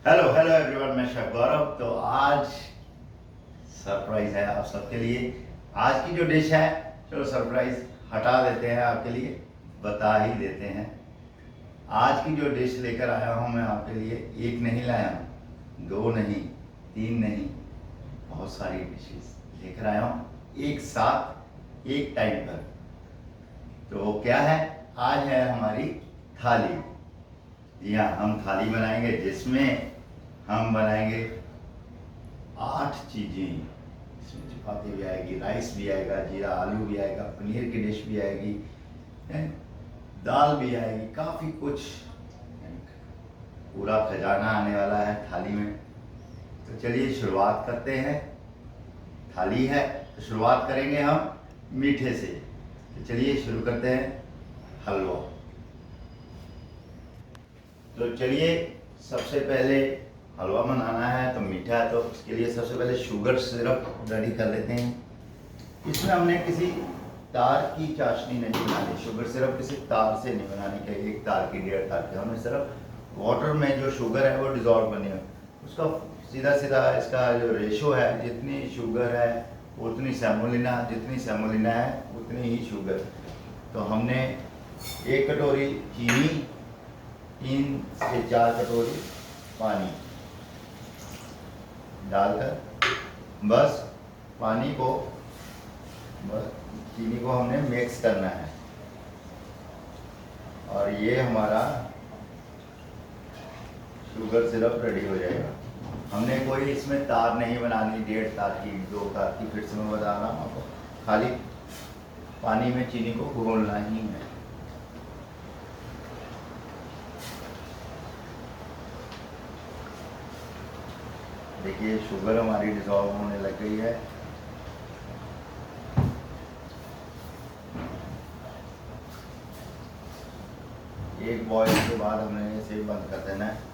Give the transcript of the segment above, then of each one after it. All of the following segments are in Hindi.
हेलो हेलो एवरीवन, मैं शेफ गौरव। तो आज सरप्राइज है आप सबके लिए। आज की जो डिश है, चलो सरप्राइज हटा देते हैं, आपके लिए बता ही देते हैं। आज की जो डिश लेकर आया हूँ मैं आपके लिए, एक नहीं लाया हूँ, दो नहीं, तीन नहीं, बहुत सारी डिशेस लेकर आया हूँ एक साथ एक टाइम पर। तो वो क्या है? आज है हमारी थाली। जी हाँ, हम थाली बनाएंगे जिसमें हम बनाएंगे 8 चीज़ें। इसमें चपाती भी आएगी, राइस भी आएगा, जीरा आलू भी आएगा, पनीर की डिश भी आएगी, दाल भी आएगी, काफ़ी कुछ, पूरा खजाना आने वाला है थाली में। तो चलिए शुरुआत करते हैं। थाली है तो शुरुआत करेंगे हम मीठे से। तो चलिए शुरू करते हैं हलवा। तो चलिए सबसे पहले हलवा बनाना है तो मीठा है, तो उसके लिए सबसे पहले शुगर सिरप रेडी कर लेते हैं। इसमें हमने किसी तार की चाशनी नहीं बनानी, शुगर सिरप किसी तार से नहीं बनानी चाहिए, एक तार की, 1.5 तार की। हमें सिर्फ वाटर में जो शुगर है वो डिज़ोल्व करनी है, उसका सीधा सीधा इसका जो रेशो है, जितनी शुगर है उतनी सेमोलिना, जितनी सेमोलिना है उतनी ही शुगर। तो हमने 1 कटोरी चीनी, 3 से 4 कटोरी पानी डालकर, बस पानी को, बस चीनी को हमने मिक्स करना है। और ये हमारा शुगर सिरप रेडी हो जाएगा। हमने कोई इसमें तार नहीं बनानी, 1.5 तार की, 2 तार की, फिर से मैं बता रहा हूँ आपको, खाली पानी में चीनी को घोलना ही है। देखिए शुगर हमारी डिज़ोल्व होने लग गई है। एक बॉईल के बाद हमने इसे बंद कर देना है।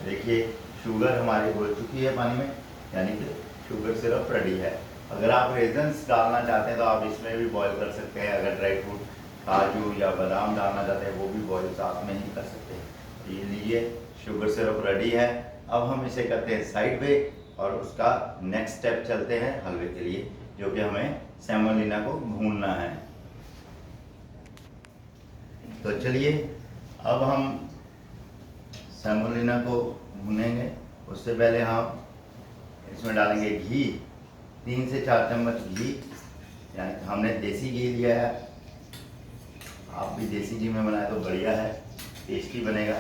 देखिए शुगर हमारी घुल चुकी है पानी में, यानी कि शुगर सिरप रेडी है। अगर आप रेजन्स डालना चाहते हैं तो आप इसमें भी बॉईल कर सकते हैं। अगर ड्राई फ्रूट, काजू या बादाम डालना चाहते हैं वो भी बॉईल साथ में ही कर सकते हैं। ये लीजिए शुगर सिरप रेडी है। अब हम इसे करते हैं साइड पे और उसका नेक्स्ट स्टेप चलते हैं हलवे के लिए, जो कि हमें सेमोलिना को भूनना है। तो चलिए अब हम सेमोलिना को भूनेंगे। उससे पहले हम इसमें डालेंगे घी, 3 से 4 चम्मच घी, यानी हमने देसी घी लिया है। आप भी देसी घी में बनाए तो बढ़िया है, टेस्टी बनेगा।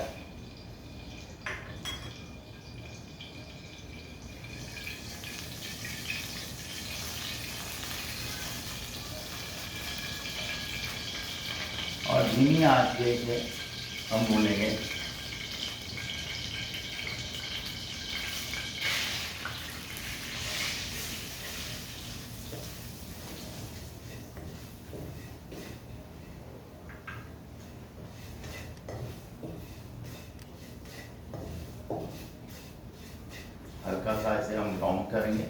और धीमी आंच पे हम भूनेंगे। हल्का सा इसे हम ब्राउन करेंगे।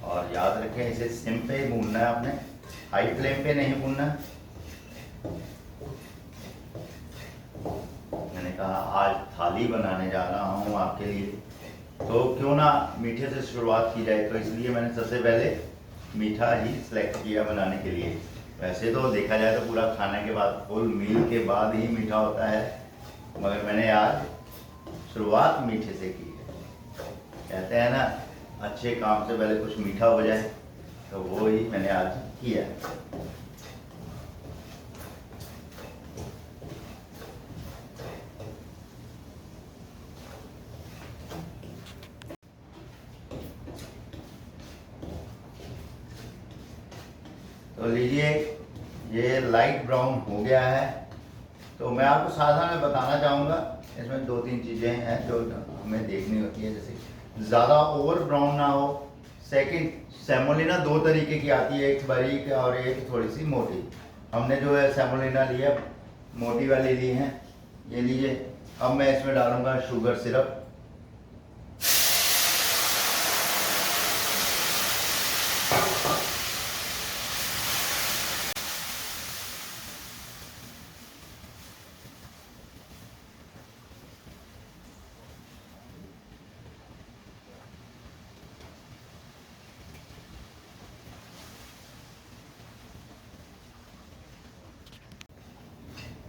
और याद रखें इसे सिम पे ही भूनना है आपने, हाई फ्लेम पे नहीं भूनना। मैंने कहा आज थाली बनाने जा रहा हूँ आपके लिए, तो क्यों ना मीठे से शुरुआत की जाए। तो इसलिए मैंने सबसे पहले मीठा ही सिलेक्ट किया बनाने के लिए। वैसे तो देखा जाए तो पूरा खाने के बाद, फुल मील के बाद ही मीठा होता है, मगर मैंने आज शुरुआत मीठे से की है। कहते हैं ना, अच्छे काम से पहले कुछ मीठा हो जाए, तो वो ही मैंने आज किया है। तो लीजिए ये लाइट ब्राउन हो गया है। तो मैं आपको साधारण बताना चाहूँगा, इसमें 2-3 चीज़ें हैं जो हमें देखनी होती है। जैसे ज़्यादा ओवर ब्राउन ना हो। सेकंड, सेमोलिना 2 तरीके की आती है, एक बारीक और एक थोड़ी सी मोटी। हमने जो है सेमोलिना लिया, मोटी वाली ली है, ये लीजिए। अब मैं इसमें डालूंगा शुगर सिरप।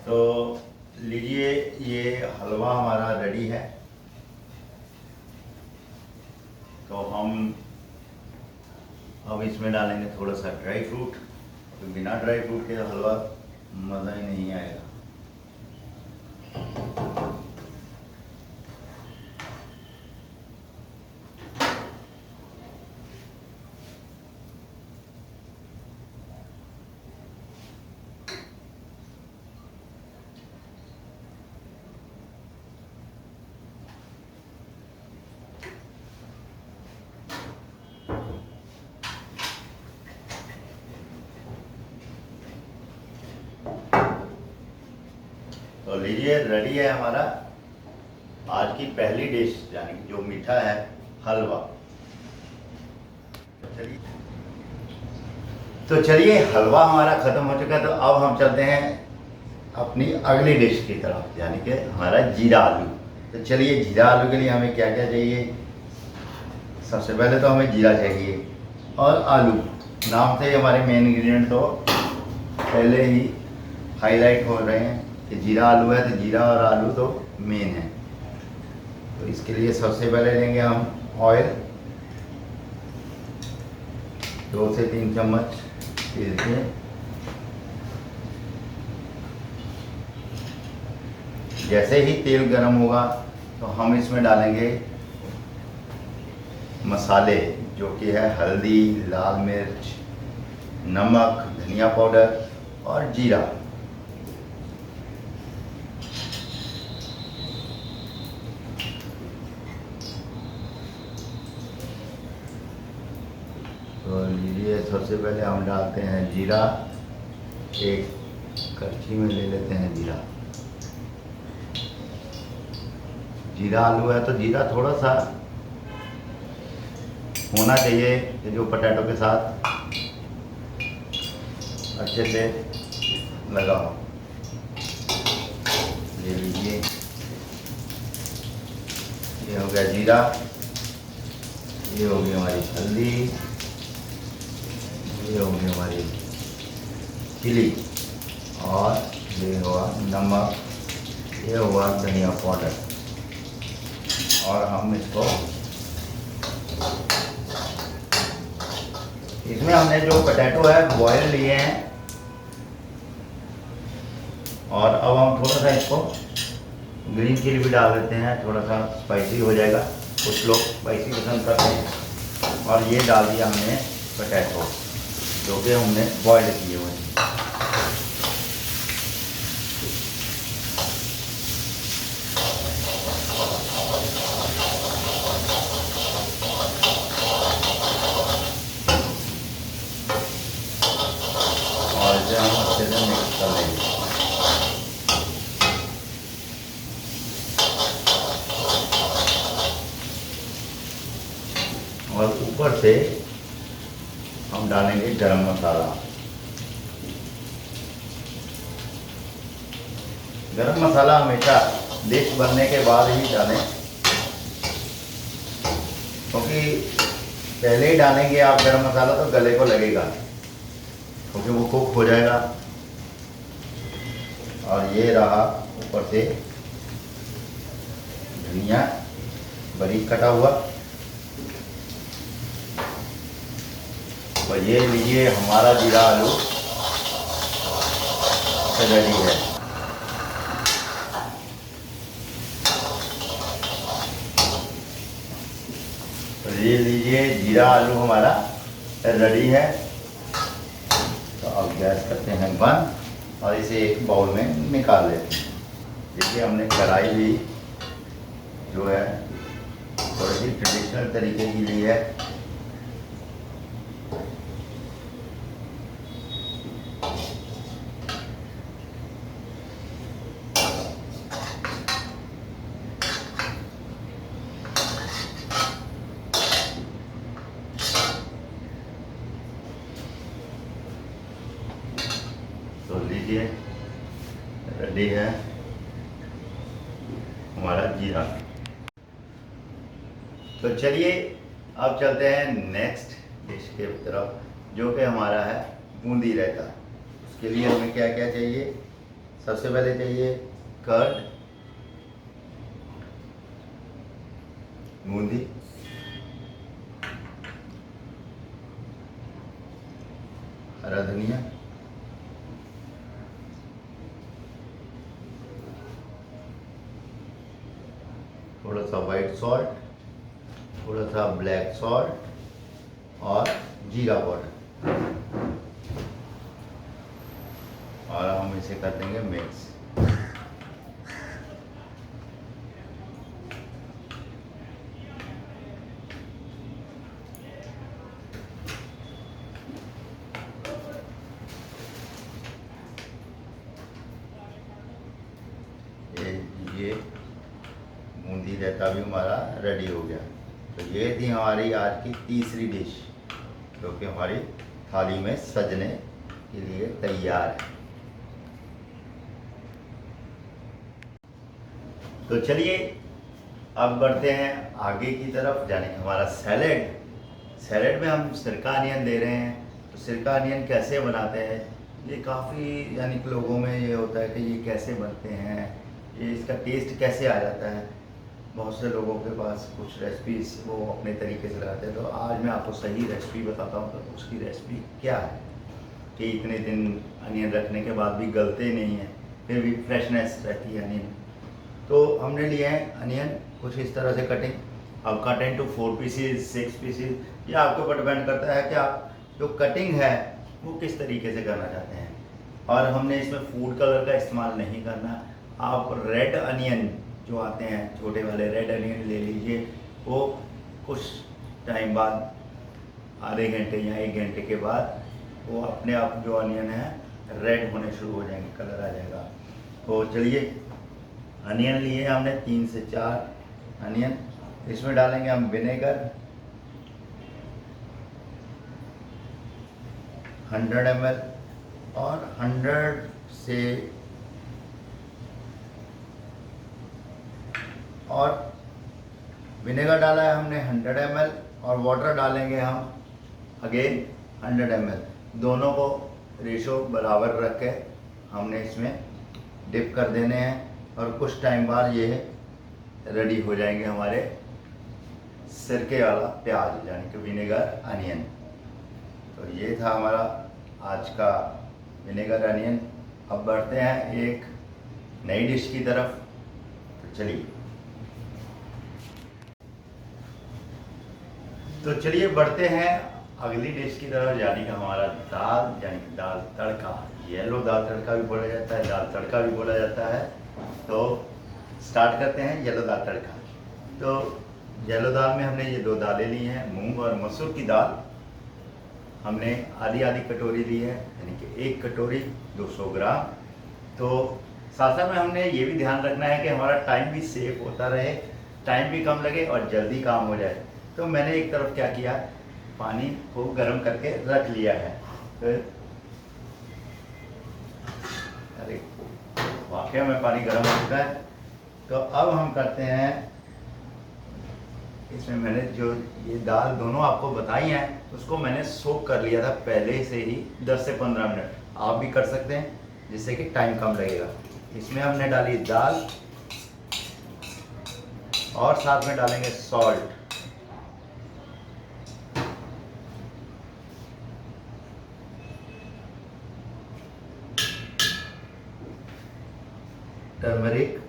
तो लीजिए, ये हलवा हमारा रेडी है। तो हम अब इसमें डालेंगे थोड़ा सा ड्राई फ्रूट, तो बिना ड्राई फ्रूट के हलवा मज़ा ही नहीं आएगा। तो लीजिए, रेडी है हमारा आज की पहली डिश, यानी कि जो मीठा है, हलवा। तो चलिए, हलवा हमारा ख़त्म हो चुका है। तो अब हम चलते हैं अपनी अगली डिश की तरफ, यानी कि हमारा जीरा आलू। तो चलिए, जीरा आलू के लिए हमें क्या क्या चाहिए। सबसे पहले तो हमें जीरा चाहिए और आलू। नाम से ही हमारे मेन इंग्रेडिएंट तो पहले ही हाईलाइट हो रहे हैं कि जीरा आलू है, तो जीरा और आलू तो मेन है। तो इसके लिए सबसे पहले लेंगे हम ऑयल, 2 से 3 चम्मच तेल के। जैसे ही तेल गर्म होगा तो हम इसमें डालेंगे मसाले, जो कि है हल्दी, लाल मिर्च, नमक, धनिया पाउडर और जीरा। तो लीजिए, सबसे पहले हम डालते हैं जीरा। एक कड़छी में ले लेते हैं जीरा। जीरा आलू है तो जीरा थोड़ा सा होना चाहिए कि जो पोटैटो के साथ अच्छे से लगा हो। ले लीजिए, ये हो गया जीरा, ये हो गई हमारी हल्दी, ये होगी हमारी चिली, और ये हुआ नमक, ये हुआ धनिया पाउडर। और हम इसको, इसमें हमने जो पोटैटो है बॉयल लिए हैं, और अब हम थोड़ा सा इसको ग्रीन चिली भी डाल देते हैं, थोड़ा सा स्पाइसी हो जाएगा। कुछ लोग स्पाइसी पसंद करते हैं। और ये डाल दिया हमने पोटैटो, जो कि हमने बॉयल किए हुए हैं। और इसे हम अच्छे से मिक्स कर लेंगे। और ऊपर से हम डालेंगे गरम मसाला। गरम मसाला हमेशा डिश बनने के बाद ही डालें, क्योंकि पहले ही डालेंगे आप गरम मसाला तो गले को लगेगा, क्योंकि वो कुक हो जाएगा। और ये रहा ऊपर से धनिया बारीक कटा हुआ। और ये लीजिए, हमारा जीरा आलू रेडी है। तो ये लीजिए, जीरा आलू हमारा रेडी है। तो अब गैस करते हैं बंद और इसे एक बाउल में निकाल लेते हैं। देखिए, हमने कढ़ाई भी जो है थोड़ी सी ट्रेडिशनल तरीके की ली है। रेडी है हमारा जीरा। तो चलिए अब चलते हैं नेक्स्ट डिश के तरफ, जो कि हमारा है बूंदी रायता। उसके लिए हमें क्या क्या चाहिए? सबसे पहले चाहिए कर्ड, बूंदी, हरा धनिया, थोड़ा सा वाइट सॉल्ट, थोड़ा सा ब्लैक सॉल्ट और जीरा पाउडर, और हम इसे कर देंगे मिक्स। ये बूंदी रायता भी हमारा रेडी हो गया। तो ये थी हमारी आज की तीसरी डिश, जो कि हमारी थाली में सजने के लिए तैयार है। तो चलिए अब बढ़ते हैं आगे की तरफ, यानी कि हमारा सैलेड। सैलेड में हम सिरका अनियन दे रहे हैं। तो सिरका अनियन कैसे बनाते हैं, ये काफ़ी यानी कि लोगों में ये होता है कि ये कैसे बनते हैं, ये इसका टेस्ट कैसे आ जाता है। बहुत से लोगों के पास कुछ रेसिपीज वो अपने तरीके से लगाते हैं। तो आज मैं आपको सही रेसिपी बताता हूँ। तो उसकी रेसिपी क्या है कि इतने दिन अनियन रखने के बाद भी गलते नहीं हैं, फिर भी फ्रेशनेस रहती है अनियन। तो हमने लिए हैं अनियन कुछ इस तरह से कटिंग। अब कट इनटू 4 पीसीज 6 पीसीज, ये आपके ऊपर डिपेंड करता है कि आप जो कटिंग है वो किस तरीके से करना चाहते हैं। और हमने इसमें फूड कलर का इस्तेमाल नहीं करना। आप रेड अनियन जो आते हैं, छोटे वाले रेड अनियन ले लीजिए। वो कुछ टाइम बाद, आधे घंटे या 1 घंटे के बाद, वो अपने आप जो अनियन है रेड होने शुरू हो जाएंगे, कलर आ जाएगा। तो चलिए अनियन लिए हमने 3 से 4 अनियन। इसमें डालेंगे हम विनेगर 100 ml, और 100 से और विनेगर डाला है हमने 100 ml, और वाटर डालेंगे हम अगेन 100 ml। दोनों को रेशो बराबर रख के हमने इसमें डिप कर देने हैं, और कुछ टाइम बाद ये रेडी हो जाएंगे हमारे सिरके वाला प्याज, यानी कि विनेगर अनियन। तो ये था हमारा आज का विनेगर अनियन। अब बढ़ते हैं एक नई डिश की तरफ। तो चलिए बढ़ते हैं अगली डिश की तरफ, यानी कि हमारा दाल, यानी कि दाल तड़का। येलो दाल तड़का भी बोला जाता है, दाल तड़का भी बोला जाता है। तो स्टार्ट करते हैं येलो दाल तड़का। तो येलो दाल में हमने ये 2 दालें ली हैं, मूंग और मसूर की दाल। हमने आधी आधी कटोरी ली है, यानी कि 1 कटोरी 200 ग्राम। तो साथ साथ में हमने ये भी ध्यान रखना है कि हमारा टाइम भी सेव होता रहे, टाइम भी कम लगे और जल्दी काम हो जाए। तो मैंने एक तरफ क्या किया, पानी को गर्म करके रख लिया है। तो अरे वाकई में पानी गर्म हो चुका है। तो अब हम करते हैं, इसमें मैंने जो ये दाल दोनों आपको बताई हैं उसको मैंने सोक कर लिया था पहले से ही 10 से 15 मिनट। आप भी कर सकते हैं, जिससे कि टाइम कम लगेगा। इसमें हमने डाली दाल, और साथ में डालेंगे सॉल्ट, टर्मरिक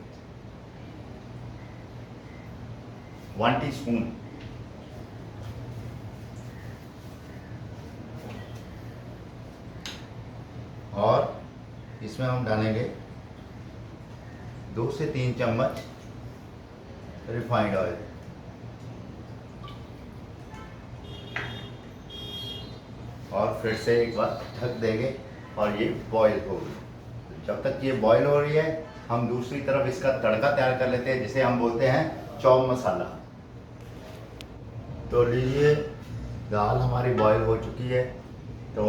1 टीस्पून, और इसमें हम डालेंगे 2 से 3 चम्मच रिफाइंड ऑयल। और फिर से एक बार ढक देंगे और ये बॉईल होगी। जब तक ये बॉईल हो रही है हम दूसरी तरफ इसका तड़का तैयार कर लेते हैं, जिसे हम बोलते हैं चौव मसाला। तो लीजिए दाल हमारी बॉईल हो चुकी है। तो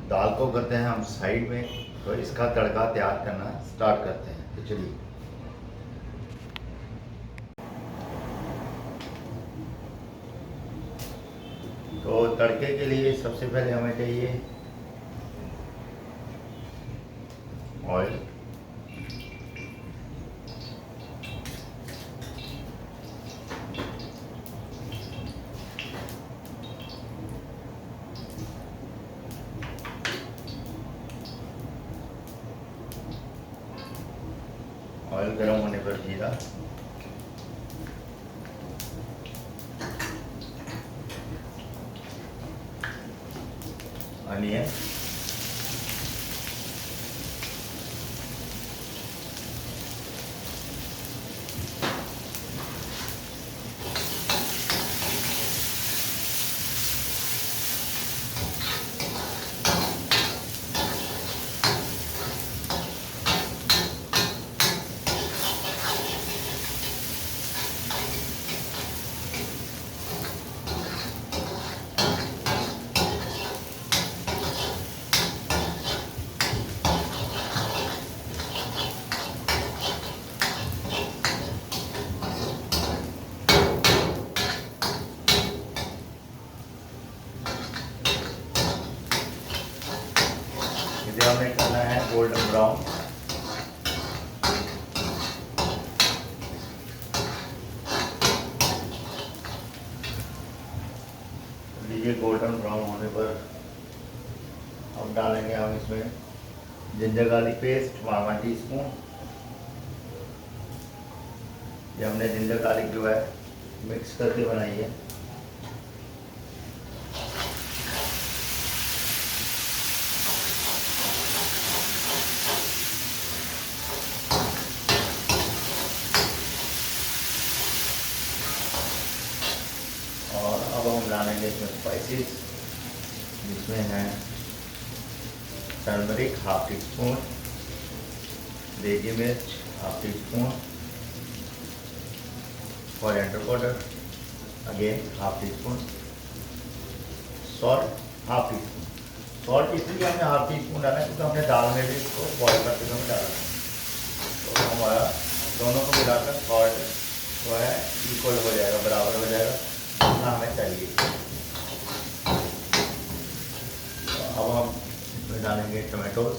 दाल को करते हैं हम साइड में, तो इसका तड़का तैयार करना स्टार्ट करते हैं। तो चलिए, तो तड़के के लिए सबसे पहले हमें चाहिए ऑयल। ऑयल गर्म होने पर जीरा, अनियन, इसे हमें करना है गोल्डन ब्राउन। लीजिए, गोल्डन ब्राउन होने पर अब डालेंगे हम इसमें जिंजर गार्लिक पेस्ट 1 टीस्पून। ये हमने जिंजर गार्लिक जो है मिक्स करके बनाई है। और अब हम डालेंगे इसमें स्पाइसेस, जिसमें है टर्मरिक 1/2 टीस्पून, देगी मिर्च 1/2 teaspoon, coriander powder again 1/2 teaspoon, salt 1/2 teaspoon. Salt इसलिए हमने 1/2 टीस्पून डाला क्योंकि हमने दाल में भी इसको बॉईल करते समय डाला है। तो हमारा दोनों को मिलाकर सॉल्ट जो है इक्वल हो जाएगा, बराबर हो जाएगा जितना हमें चाहिए। तो अब हम इसमें डालेंगे टमाटोज।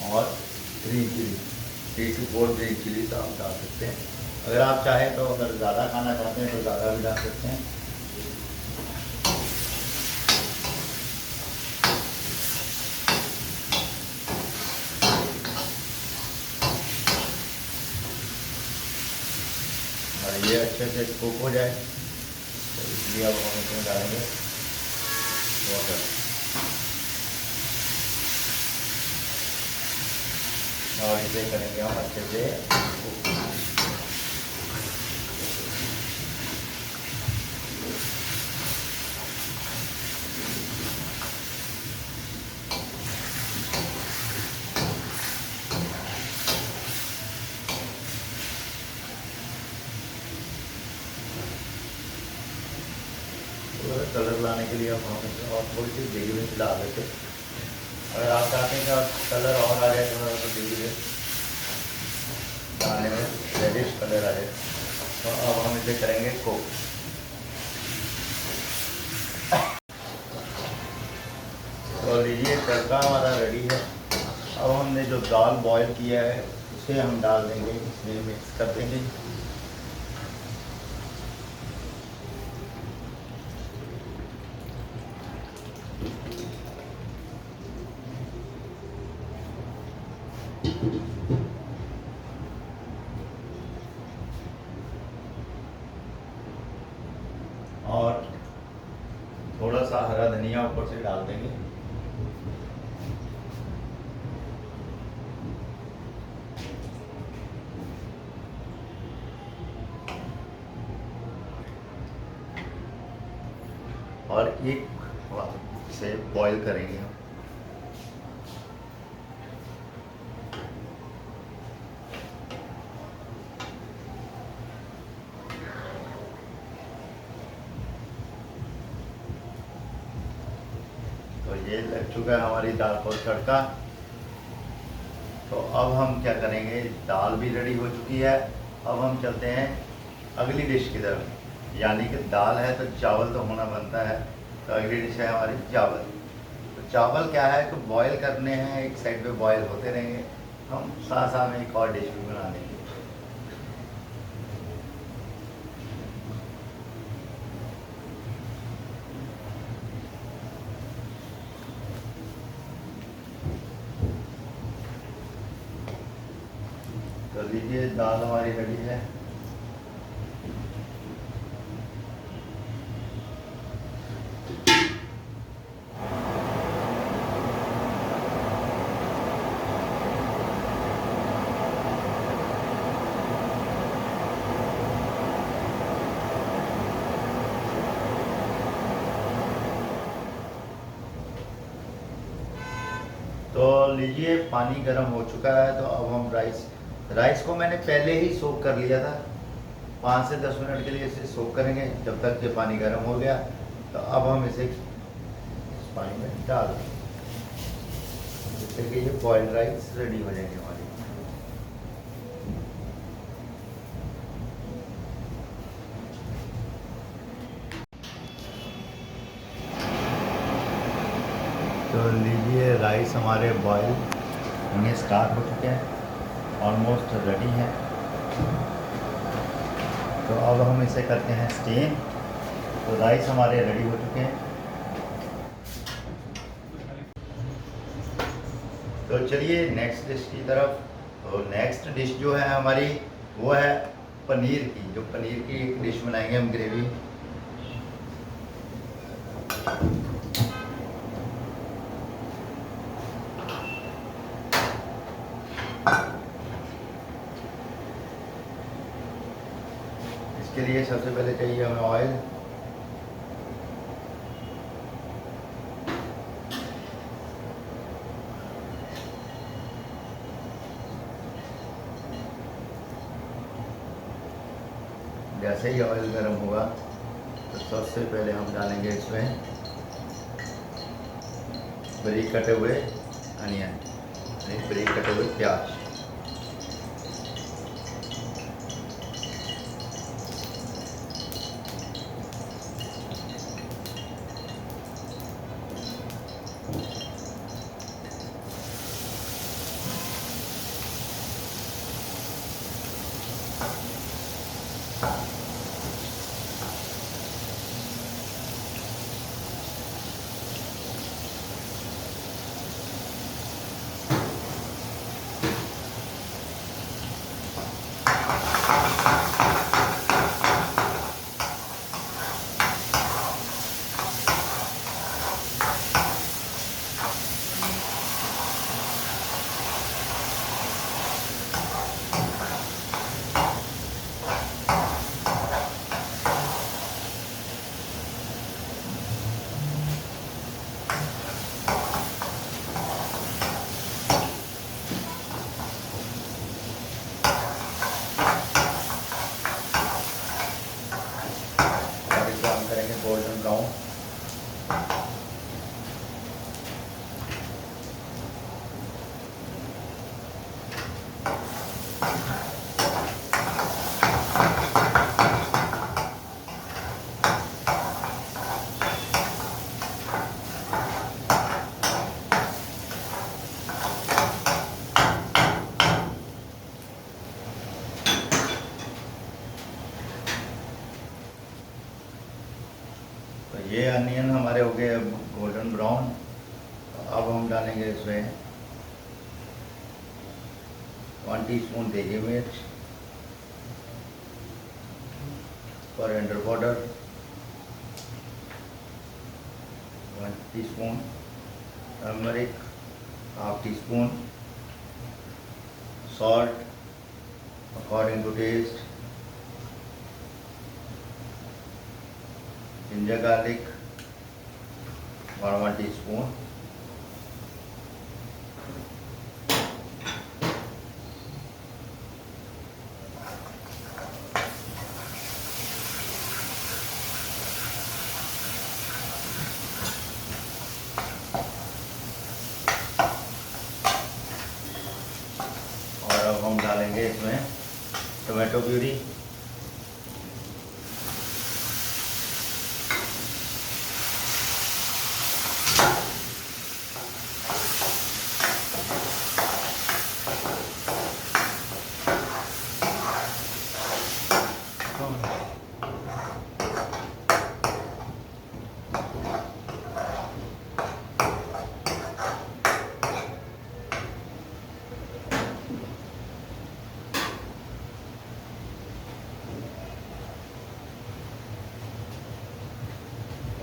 और green chilli 3 to 4 green chilli तो आप डाल सकते हैं। अगर आप चाहें तो अगर ज़्यादा खाना चाहते हैं तो ज़्यादा भी डाल सकते हैं। और ये अच्छे से कुक हो जाए तो इसलिए अब हम इसमें डालेंगे वाटर। और इसे करेंगे हम अच्छे से कुक। कलर लाने के लिए हम इसमें और थोड़ी सी देगी मिर्च डाल देते। अगर आप चाहते हैं कि कलर और आ जाए थोड़ा सा देगी मिर्च डालने में रेडिश कलर आ जाए, तो अब हम इसे करेंगे कुक। तो लीजिए, तड़का हमारा रेडी है। अब हमने जो दाल बॉईल किया है उसे हम डाल देंगे, इसमें मिक्स कर देंगे। और थोड़ा सा हरा धनिया ऊपर से डाल देंगे। और एक से बॉईल करेंगे हम। ये लग चुका है हमारी दाल को तड़का। तो अब हम क्या करेंगे, दाल भी रेडी हो चुकी है। अब हम चलते हैं अगली डिश की तरफ, यानी कि दाल है तो चावल तो होना बनता है। तो अगली डिश है हमारी चावल। तो चावल क्या है, तो बॉईल करने हैं, एक साइड पे बॉईल होते रहेंगे, हम साथ साथ में एक और डिश भी बना देंगे। तो लीजिए, दाल हमारी रेडी है। तो लीजिए, पानी गर्म हो चुका है। तो अब हम राइस को मैंने पहले ही सोक कर लिया था, 5 से 10 मिनट के लिए इसे सोक करेंगे जब तक ये पानी गर्म हो गया। तो अब हम इसे इस पानी में डाल देंगे, जिससे कि ये बॉइल्ड राइस रेडी हो जाएंगे हमारी। तो लीजिए, राइस हमारे बॉईल होने स्टार्ट हो चुके हैं, ऑलमोस्ट रेडी हैं। तो अब हम इसे करते हैं स्टीम। तो राइस हमारे रेडी हो चुके हैं। तो चलिए नेक्स्ट डिश की तरफ। तो नेक्स्ट डिश जो है हमारी, वो है पनीर की। जो पनीर की एक डिश बनाएंगे हम, ग्रेवी। इसके लिए सबसे पहले चाहिए हमें ऑयल। जैसे ही ऑयल गर्म होगा तो सबसे पहले हम डालेंगे इसमें बारीक कटे हुए अनियन, बारीक कटे हुए प्याज। Golden brown. तो ये अनियन हमारे हो गए गोल्डन ब्राउन। अब हम डालेंगे इसमें 1 टीस्पून देगी मिर्च, coriander powder 1 teaspoon, turmeric 1/2 teaspoon, salt according to taste, ginger garlic 1 teaspoon, डालेंगे इसमें टोमेटो प्यूरी,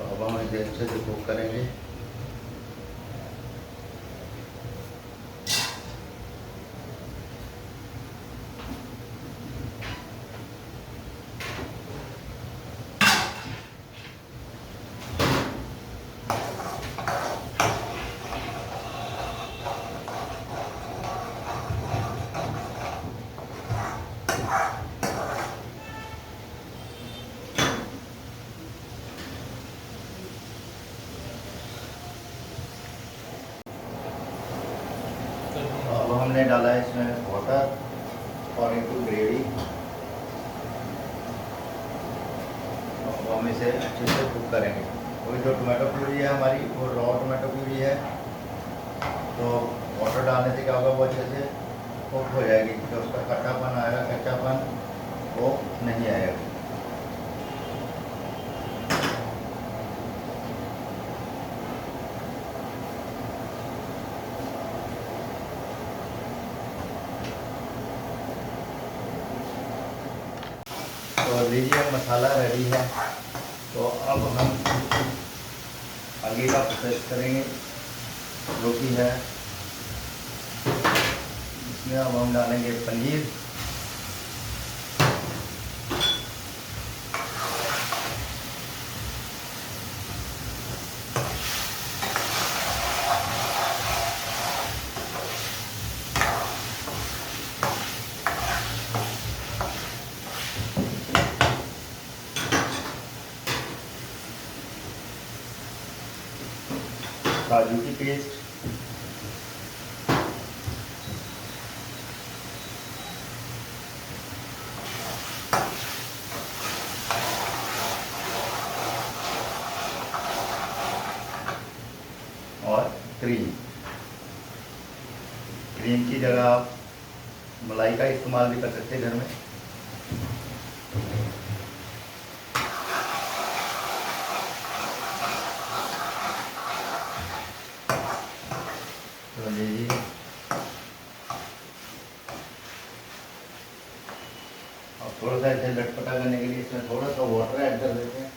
अब हम इसे अच्छे से कुक करेंगे। अब हमने डाला है इसमें वाटर और इनटू ग्रेवी। अब हम इसे अच्छे से कुक करेंगे। वही जो टोमेटो प्यूरी है हमारी, वो रॉ टोमेटो प्यूरी है, तो वाटर डालने से क्या होगा, वो अच्छे से कुक हो जाएगी। जो उसका खट्टापन आएगा, कच्चापन वो नहीं आएगा। तो लीजिए मसाला रेडी है। तो अब हम आगे का प्रोसेस करेंगे, जो कि है इसमें अब हम डालेंगे पनीर, काजू की पेस्ट, और क्रीम। क्रीम की जगह आप मलाई का इस्तेमाल भी कर सकते हैं घर में। तो लीजिए, और थोड़ा सा इसे लटपटा करने के लिए इसमें थोड़ा सा वाटर ऐड कर देते हैं।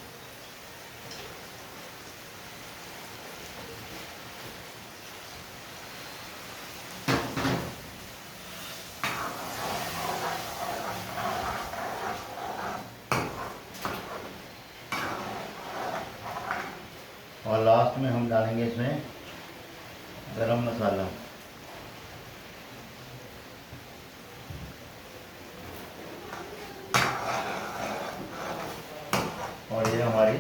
और लास्ट में हम डालेंगे इसमें गरम मसाला। और ये हमारी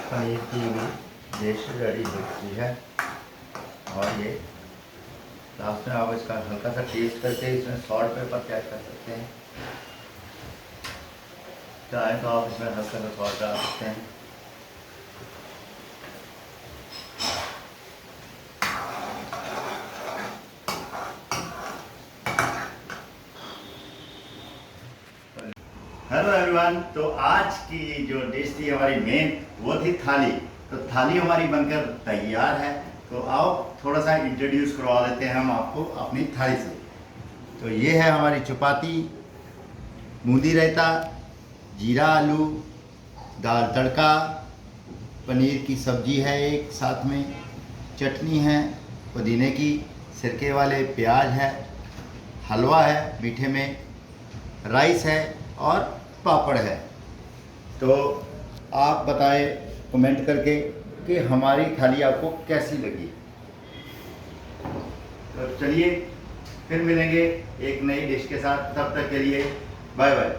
पनीर की भी डिश रेडी हो चुकी है। और ये लास्ट में आप इसका हल्का सा टेस्ट करके इसमें सॉल्ट पेपर चेक कर सकते हैं। चाहे तो आप इसमें हल्का सा सॉल्ट डाल सकते हैं। हेलो एवरीवन, तो आज की जो डिश थी हमारी मेन, वो थी थाली। तो थाली हमारी बनकर तैयार है। तो आओ थोड़ा सा इंट्रोड्यूस करवा देते हैं हम आपको अपनी थाली से। तो ये है हमारी चपाती, बूंदी रायता, जीरा आलू, दाल तड़का, पनीर की सब्जी है एक साथ में, चटनी है पुदीने की, सिरके वाले प्याज है, हलवा है मीठे में, राइस है और पापड़ है। तो आप बताएं कमेंट करके कि हमारी थाली आपको कैसी लगी। तो चलिए फिर मिलेंगे एक नई डिश के साथ, तब तक के लिए बाय बाय।